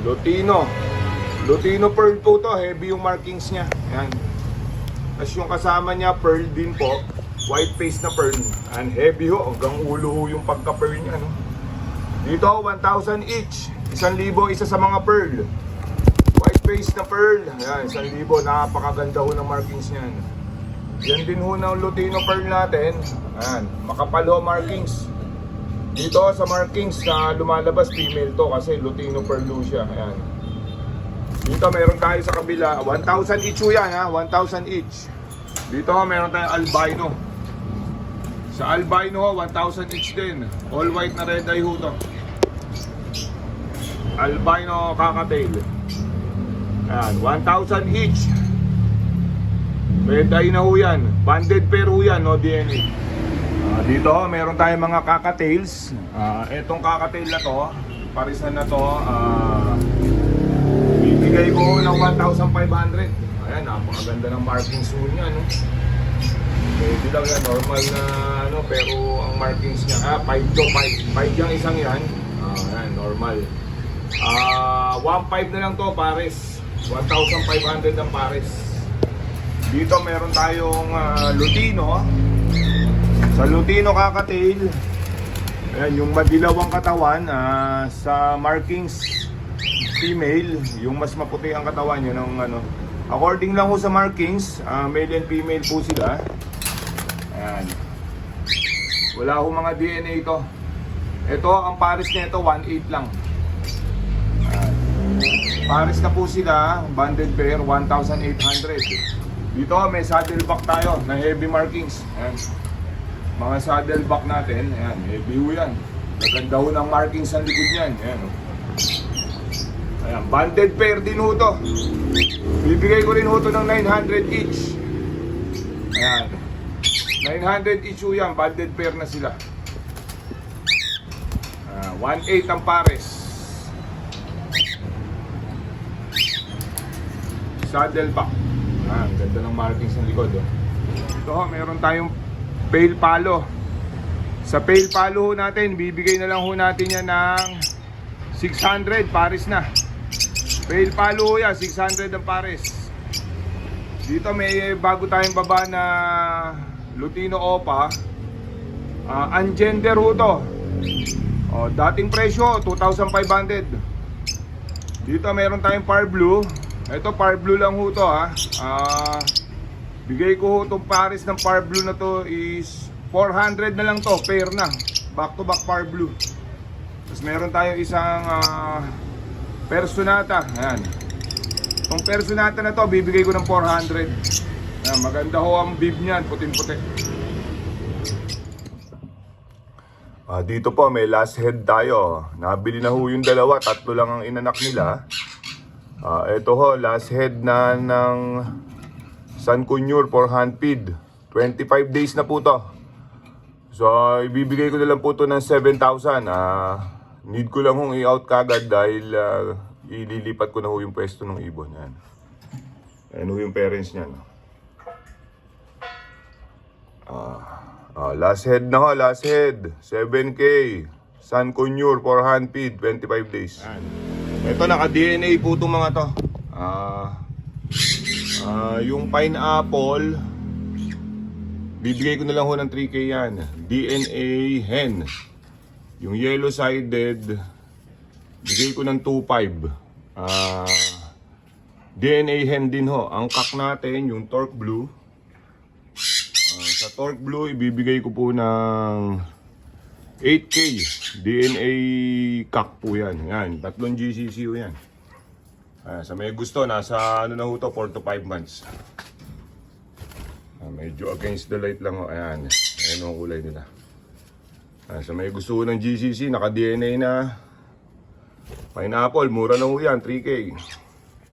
Lutino. Lutino pearl po to. Heavy yung markings niya. Ayan. Tapos yung kasama niya, pearl din po. White face na pearl. And heavy ho. Hanggang ulo ho yung pagka-pearl niya. No? Dito, 1,000 each. 1,000 isa sa mga pearl. White face na pearl. Ayan, 1,000. Napakaganda ho ng markings niyan. Yan din ho ng Lutino pearl natin. Ayan, makapal ho markings. Dito sa markings na lumalabas, female to kasi Lutino pearl ho siya. Ayan. Dito meron tayo sa kabila, 1,000 each ho yan ha, 1,000 each. Dito meron tayong albino. Sa albino ho, 1,000 each din. All white na red eye ho to. Albino kakatail. Ayan, 1,000 each. Red eye na ho yan. Banded pair ho yan, no DNA. Dito meron tayong mga kakatails. Etong kakatail na to, parisan na to, bibigay ko ng 1,500. Ayan, napakaganda ng markings ho niya, no? Pwede lang yan, normal na ano, pero ang markings niya, 5 to 5. 5 yung isang yan. Ayan, normal. 1,500 na lang to, pares. 1,500 ang pares. Dito meron tayong Lutino. Sa Lutino kakatail, ayan, yung madilawang katawan, sa markings female, yung mas maputi ang katawan yun ng ano. According lang ho sa markings, male and female po sila. Ayan. Wala ho mga DNA ito. Ito, ang pares nito 1,800 lang. Ayan. Pares na po sila, banded pair 1,800. Dito may saddleback tayo na heavy markings. Ayan. Mga saddleback natin, ayan, heavy ho yan. Maganda ho ng markings ang likod niyan. Ayan, oh. Ayan, banded pair din ho to. Bibigay ko rin ho to ng 900 each. Ayan, 900 each ho yan, banded pair na sila. 1,800 ang pares. Saddleback. Ayan, ganda ng markings ng likod, oh. Ito ho, meron tayong pale palo. Sa pale palo ho natin, bibigay na lang ho natin yan ng 600, pares na. Pale palo ho yan, 600 ang pares. Dito may bago tayong baba na Lutino Opa. Ungender ho to. Dating presyo, 2,500. Dito meron tayong par blue. Ito par blue lang ho to ha. Bigay ko ho itong pares ng par blue na to is 400 na lang to, pair na. Back to back par blue. Tapos meron tayong isang Personata. Ayan. Itong Personata na to, bibigay ko ng 400. Ayan, maganda ho ang bib niyan, puting-puti. Dito po may last head tayo. Nabili na ho yung dalawa, tatlo lang ang inanak nila. Ito ho, last head na ng San Cunyur for hand feed. 25 days na po to. So, ibibigay ko na lang po to ng 7,000. Need ko lang hong i-out kagad dahil ililipat ko na ho yung pwesto ng ibon. Yan. Ayan ho yung parents niyan. Last head na ho, last head. 7K. San Cunyur for hand feed, 25 days. Yan. Ito, naka-DNA po itong mga to. Yung pineapple, bibigay ko na lang ho ng 3K yan. DNA hen. Yung yellow-sided, bigay ko ng 2,500. DNA hen din ho. Ang cock natin, yung Torque Blue. Sa Torque Blue, ibibigay ko po ng 8K. DNA cock po yan. Yan, 3 GCC ho yan. Sa may gusto, nasa ano na ho to, 4 to 5 months. Medyo against the light lang ho. Ayan, ayan ang kulay nila. Sa may gusto ng GCC, naka-DNA na. Pineapple, mura na ho yan, 3K.